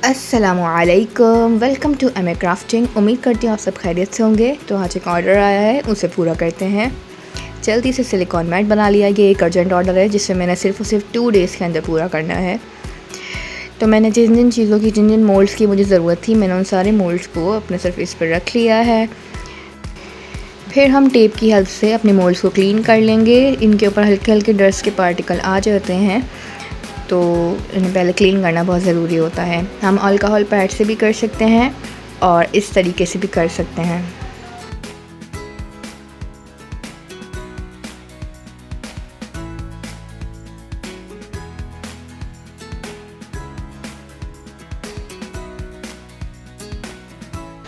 अस्सलामुअलैकुम, welcome to M A crafting. उम्मीद करती हूँ आप सब खैरियत से होंगे। तो आज एक ऑर्डर आया है, उसे पूरा करते हैं। जल्दी से सिलिकॉन मैट बना लिया। ये एक अर्जेंट ऑर्डर है जिसे मैंने सिर्फ 2 डेज़ के अंदर पूरा करना है। तो मैंने जिन जिन चीज़ों की जिन जिन मोल्ड्स की मुझे ज़रूरत थी, मैंने उन सारे मोल्ड्स को अपने सरफेस पर रख लिया है। फिर हम टेप की हेल्प से अपने मोल्ड्स को क्लीन कर लेंगे। इनके ऊपर हल्के हल्के डस्ट के पार्टिकल आ जाते हैं, तो इन्हें पहले क्लीन करना बहुत ज़रूरी होता है। हम अल्कोहल पैड से भी कर सकते हैं और इस तरीके से भी कर सकते हैं।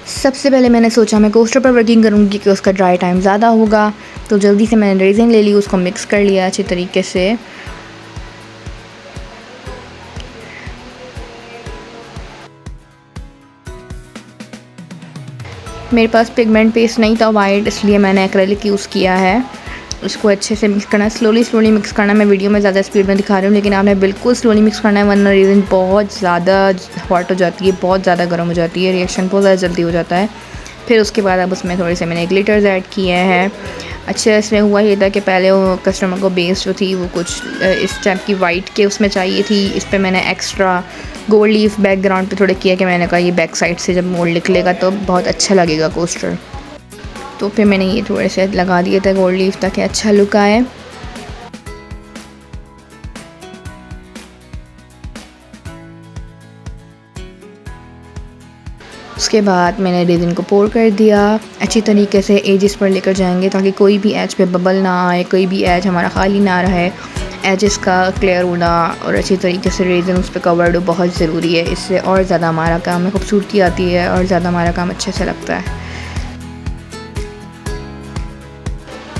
सबसे पहले मैंने सोचा मैं कोस्टर पर वर्किंग करूँगी कि उसका ड्राई टाइम ज़्यादा होगा, तो जल्दी से मैंने रेजिन ले ली, उसको मिक्स कर लिया अच्छे तरीके से। मेरे पास पिगमेंट पेस्ट नहीं था वाइट, इसलिए मैंने एक्रेलिक यूज़ किया है। उसको अच्छे से मिक्स करना, स्लोली मिक्स करना। मैं वीडियो में ज़्यादा स्पीड में दिखा रही हूँ, लेकिन आपने बिल्कुल स्लोली मिक्स करना है, वरना रेजिन बहुत ज़्यादा हॉट हो जाती है, बहुत ज़्यादा गर्म हो जाती है, रिएक्शन बहुत ज़्यादा जल्दी हो जाता है। फिर उसके बाद अब उसमें थोड़े से मैंने ग्लिटर्स ऐड किए हैं। अच्छा, इसमें हुआ ये था कि पहले वो कस्टमर को बेस जो थी वो कुछ इस टाइप की वाइट के उसमें चाहिए थी। इस पर मैंने एक्स्ट्रा गोल्ड लीफ बैकग्राउंड पे थोड़े किया कि मैंने कहा ये बैक साइड से जब मोल्ड निकलेगा तो बहुत अच्छा लगेगा कोस्टर। तो फिर मैंने ये थोड़े से लगा दिए थे गोल्ड लीफ ताकि अच्छा लुक आए। उसके बाद मैंने रेजिन को पोर कर दिया। अच्छी तरीके से एजेस पर लेकर जाएंगे ताकि कोई भी एज पे बबल ना आए, कोई भी एज हमारा खाली ना रहे। एजेस का क्लियर होना और अच्छी तरीके से रेजिन उस पर कवर्ड हो बहुत ज़रूरी है। इससे और ज़्यादा हमारा काम में खूबसूरती आती है और ज़्यादा हमारा काम अच्छे से लगता है।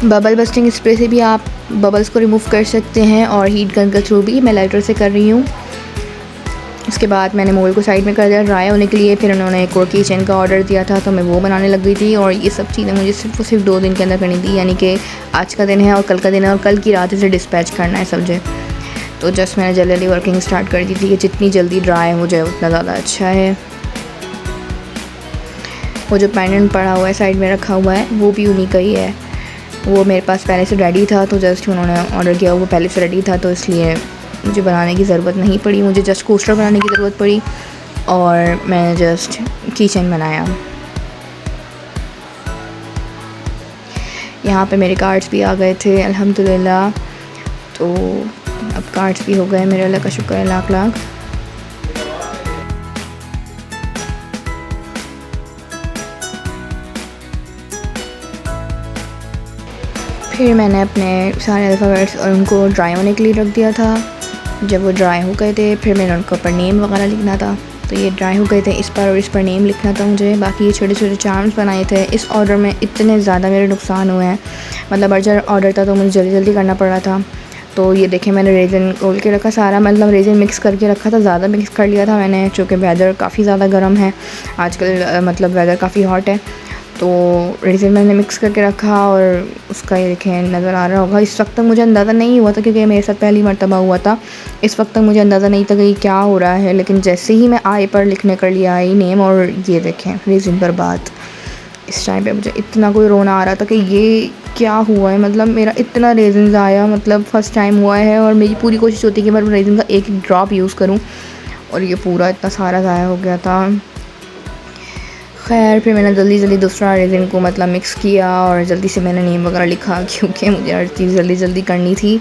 बबल बस्टिंग स्प्रे से भी आप बबल्स को रिमूव कर सकते हैं और हीट गन के थ्रू भी। मैं लाइटर से कर रही हूँ। उसके बाद मैंने मोल्ड को साइड में कर दिया ड्राई होने के लिए। फिर उन्होंने एक और किचन का ऑर्डर दिया था, तो मैं वो बनाने लग गई थी। और ये सब चीज़ें मुझे सिर्फ 2 दिन के अंदर करनी थी, यानी कि आज का दिन है और कल का दिन है, और कल की रात इसे डिस्पैच करना है समझे। तो जस्ट मैंने जल्दी वर्किंग स्टार्ट कर दी थी कि जितनी जल्दी ड्राई हो जाए उतना ज़्यादा अच्छा है। वो जो पेंडेंट पड़ा हुआ है साइड में रखा हुआ है, वो भी उन्हीं का ही है। वो मेरे पास पहले से रेडी था, तो जस्ट उन्होंने ऑर्डर किया, वो पहले से रेडी था, तो इसलिए मुझे बनाने की ज़रूरत नहीं पड़ी। मुझे जस्ट कोस्टर बनाने की ज़रूरत पड़ी और मैंने जस्ट किचन बनाया। यहाँ पे मेरे कार्ड्स भी आ गए थे अल्हम्दुलिल्लाह। तो अब कार्ड्स भी हो गए मेरे, अल्लाह का शुक्र है लाख लाख। फिर मैंने अपने सारे अल्फ़ाबेट्स और उनको ड्राई होने के लिए रख दिया था। जब वो ड्राई हो गए थे, फिर मैंने उनके ऊपर नेम वगैरह लिखना था। तो ये ड्राई हो गए थे, इस पर और इस पर नेम लिखना था मुझे। बाकी ये छोटे छोटे चार्म्स बनाए थे। इस ऑर्डर में इतने ज़्यादा मेरे नुकसान हुए हैं, मतलब अर्जेंट ऑर्डर था तो मुझे जल्दी जल्दी करना पड़ रहा था। तो ये देखें, मैंने रेजिन खोल के रखा सारा, मतलब रेजिन मिक्स करके रखा था, ज़्यादा मिक्स कर लिया था मैंने, चूँकि वेदर काफ़ी ज़्यादा गर्म है आजकल, मतलब वेदर काफ़ी हॉट है। तो रेजिन मैंने मिक्स करके रखा और उसका ये देखें नज़र आ रहा होगा। इस वक्त तक मुझे अंदाज़ा नहीं हुआ था, क्योंकि मेरे साथ पहली मर्तबा हुआ था। इस वक्त तक मुझे अंदाज़ा नहीं था कि क्या हो रहा है, लेकिन जैसे ही मैं आई पर लिखने कर लिया आई नेम, और ये देखें रेजिन बर्बाद। इस टाइम पे मुझे इतना कोई रोना आ रहा था कि ये क्या हुआ है, मतलब मेरा इतना रेजिन ज़ाया, मतलब फ़र्स्ट टाइम हुआ है। और मेरी पूरी कोशिश होती है कि मैं रेजिन का एक एक ड्रॉप यूज़ करूँ, और ये पूरा इतना सारा ज़ाया हो गया था। खैर, फिर मैंने जल्दी जल्दी दूसरा रेजिन को मतलब मिक्स किया और जल्दी से मैंने नेम वगैरह लिखा, क्योंकि मुझे हर चीज़ जल्दी जल्दी करनी थी।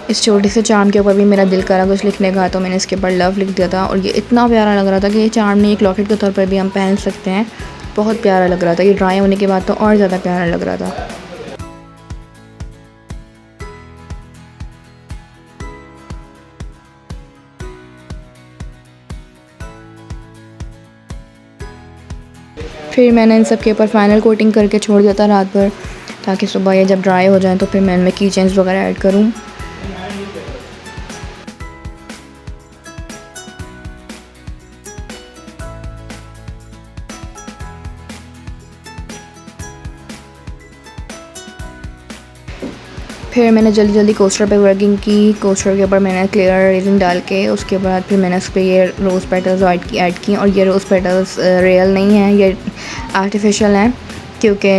इस छोटे से चार्म के ऊपर भी मेरा दिल करा कुछ लिखने का, तो मैंने इसके ऊपर लव लिख दिया था। और ये इतना प्यारा लग रहा था कि ये चार्म नहीं, एक लॉकेट के तौर पर भी हम पहन सकते हैं। बहुत प्यारा लग रहा था। ये ड्राई होने के बाद तो और ज़्यादा प्यारा लग रहा था। फिर मैंने इन सब के ऊपर फाइनल कोटिंग करके छोड़ दिया था रात भर, ताकि सुबह ये जब ड्राई हो जाए तो फिर मैं इनमें की चेन्स वगैरह ऐड करूँ। फिर मैंने जल्दी जल्दी कोस्टर पे वर्किंग की। कोस्टर के ऊपर मैंने क्लियर रेजिन डाल के उसके बाद फिर मैंने उस पर ये रोज़ पेटल्स ऐड की। और ये रोज़ पेटल्स रियल नहीं हैं, ये आर्टिफिशियल हैं, क्योंकि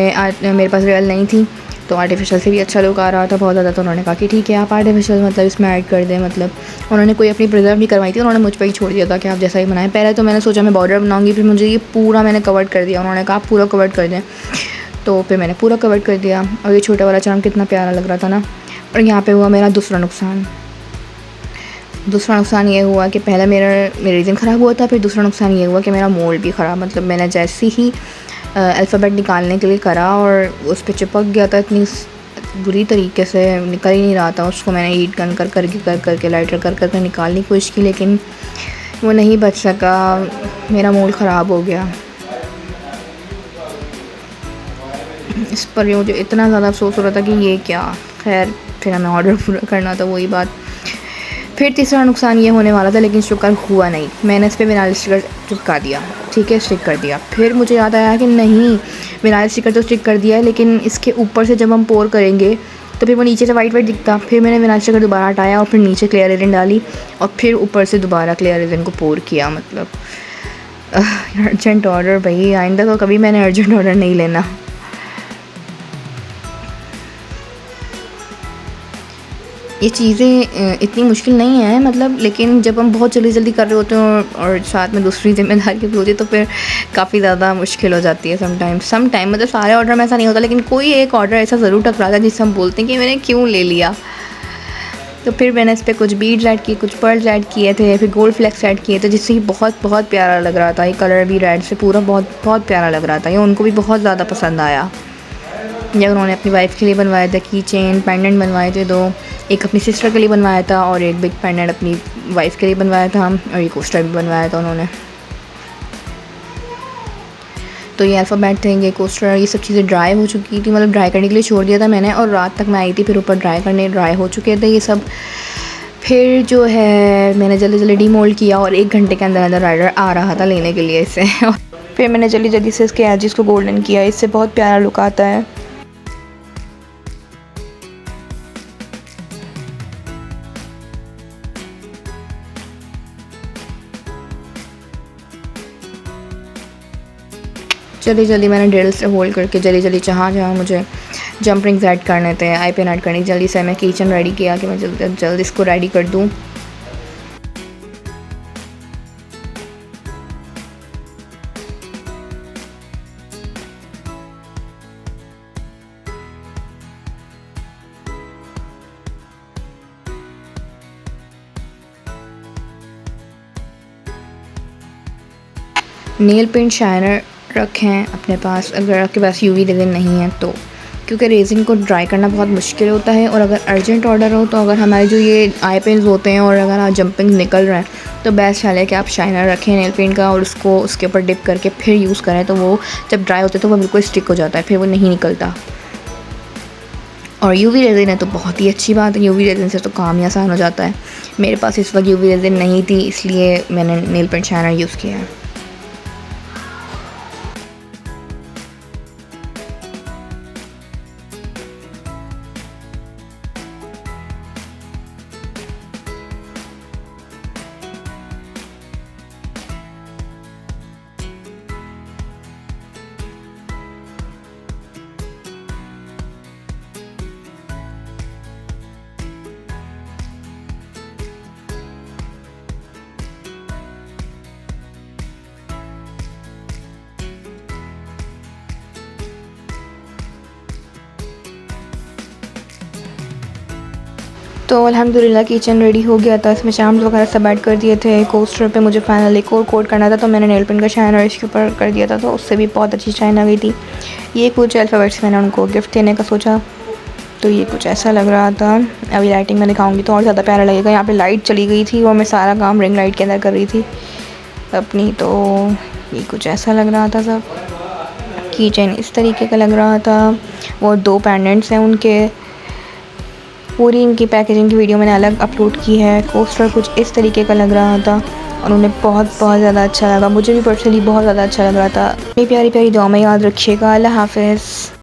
मेरे पास रियल नहीं थी तो आर्टिफिशियल से भी अच्छा लुक आ रहा था बहुत ज़्यादा। तो उन्होंने कहा कि ठीक है आप आर्टिफिशियल मतलब इसमें ऐड कर दें। मतलब उन्होंने कोई अपनी प्रिजर्व नहीं करवाई थी, उन्होंने मुझ पर ही छोड़ दिया था कि आप जैसा ही बनाएं। पहले तो मैंने सोचा मैं बॉर्डर बनाऊँगी, फिर मुझे ये पूरा मैंने कवर कर दिया। उन्होंने कहा आप पूरा कवर कर दें, तो फिर मैंने पूरा कवर कर दिया। और ये छोटा वाला चार्म कितना प्यारा लग रहा था ना। और यहाँ पे हुआ मेरा दूसरा नुकसान ये हुआ कि पहले मेरा रेजिन ख़राब हुआ था, फिर दूसरा नुकसान ये हुआ कि मेरा मोल्ड भी ख़राब। मतलब मैंने जैसे ही अल्फ़ाबेट निकालने के लिए करा और उस पर चिपक गया था, इतनी बुरी तरीके से निकल ही नहीं रहा था। उसको मैंने हीट गन कर करके लाइटर कर करके निकालने की कोशिश की, लेकिन वो नहीं बच सका, मेरा मोल्ड ख़राब हो गया। इस पर मुझे इतना ज़्यादा अफसोस हो रहा था कि ये क्या। खैर फिर हमें ऑर्डर पूरा करना था, वही बात। फिर तीसरा नुकसान ये होने वाला था, लेकिन शुक्र हुआ नहीं। मैंने इस पर विनाइल स्टिकर चिपका दिया, ठीक है, स्टिक कर दिया। फिर मुझे याद आया कि नहीं, विनाइल स्टिकर तो स्टिक कर दिया है, लेकिन इसके ऊपर से जब हम पोर करेंगे तो फिर वो नीचे से वाइट दिखता। फिर मैंने विनाइल स्टिकर दोबारा हटाया और फिर नीचे क्लियर रेजिन डाली और फिर ऊपर से दोबारा क्लियर रेजिन को पोर किया। मतलब अर्जेंट ऑर्डर भाई, आइंदा तो कभी मैंने अर्जेंट ऑर्डर नहीं लेना। ये चीज़ें इतनी मुश्किल नहीं है मतलब, लेकिन जब हम बहुत जल्दी कर रहे होते हैं और साथ में दूसरी जिम्मेदारी भी होती है तो फिर काफ़ी ज़्यादा मुश्किल हो जाती है समटाइम। मतलब सारे ऑर्डर में ऐसा नहीं होता, लेकिन कोई एक ऑर्डर ऐसा ज़रूर टकराता है जिससे हम बोलते हैं कि मैंने क्यों ले लिया। तो फिर मैंने इस पर कुछ बीड्स ऐड किए, कुछ पर्ल्स ऐड किए थे, फिर गोल्ड फ्लेक्स ऐड किए थे, जिससे बहुत प्यारा लग रहा था। ये कलर भी रेड से पूरा बहुत प्यारा लग रहा था। ये उनको भी बहुत ज़्यादा पसंद आया। ये उन्होंने अपनी वाइफ के लिए बनवाए थे, की चेन पेंडेंट बनवाए थे दो, एक अपनी सिस्टर के लिए बनवाया था और एक बिग पेंडेंट अपनी वाइफ के लिए बनवाया था, और ये कोस्टर भी बनवाया था उन्होंने। तो ये अल्फ़ाबेट थे, ये कोस्टर, ये सब चीज़ें ड्राई हो चुकी थी, मतलब ड्राई करने के लिए छोड़ दिया था मैंने, और रात तक मैं आई थी, फिर ऊपर ड्राई हो चुके थे ये सब। फिर जो है मैंने जल्दी डीमोल्ड किया और 1 घंटे के अंदर राइडर आ रहा था लेने के लिए इसे। फिर मैंने जल्दी से इसके एजेस को गोल्डन किया, इससे बहुत प्यारा लुक आता है। जल्दी मैंने ड्रिल से होल्ड करके जल्दी जहाँ मुझे जंप रिंग्स ऐड करने थे, आई पिन ऐड करनी, जल्दी से मैं किचन रेडी किया कि मैं जल्दी इसको रेडी कर दूँ। नेल पेंट शाइनर रखें अपने पास, अगर आपके पास यूवी रेजिन नहीं है तो, क्योंकि रेजिन को ड्राई करना बहुत मुश्किल होता है। और अगर अर्जेंट ऑर्डर हो तो अगर हमारे जो ये आई पेंस होते हैं और अगर आप जंपिंग निकल रहे हैं तो बेस्ट है कि आप शाइनर रखें नेल पेंट का और उसको उसके ऊपर डिप करके फिर यूज़ करें, तो वो जब ड्राई होते हैं तो वो बिल्कुल स्टिक हो जाता है, फिर वो नहीं निकलता। और यूवी रेजिन है तो बहुत ही अच्छी बात है, यूवी रेजिन से तो काम ही आसान हो जाता है। मेरे पास इस वक्त यूवी रेजिन नहीं थी, इसलिए मैंने नेल पेंट शाइनर यूज़ किया है। तो अल्हम्दुलिल्लाह किचन रेडी हो गया था, इसमें चार्म्स वगैरह सब ऐड कर दिए थे। कोस्टर पे मुझे फाइनल एक और कोट करना था, तो मैंने नेल पेंट का शाइनर इसके ऊपर कर दिया था, तो उससे भी बहुत अच्छी शाइन आ गई थी। ये कुछ अल्फ़ाबेट्स मैंने उनको गिफ्ट देने का सोचा, तो ये कुछ ऐसा लग रहा था। अभी लाइटिंग में दिखाऊंगी तो और ज़्यादा प्यारा लगेगा। यहाँ पे लाइट चली गई थी और मैं सारा काम रिंग लाइट के अंदर कर रही थी अपनी, तो ये कुछ ऐसा लग रहा था सब। की चेन इस तरीके का लग रहा था, वो 2 पेंडेंट्स हैं उनके, पूरी इनकी पैकेजिंग की वीडियो मैंने अलग अपलोड की है। कोस्टर कुछ इस तरीके का लग रहा था और उन्हें बहुत ज़्यादा अच्छा लगा, मुझे भी पर्सनली बहुत ज़्यादा अच्छा लग रहा था। मेरी प्यारी दुआ में याद रखिएगा। अल्लाह हाफ़िज़।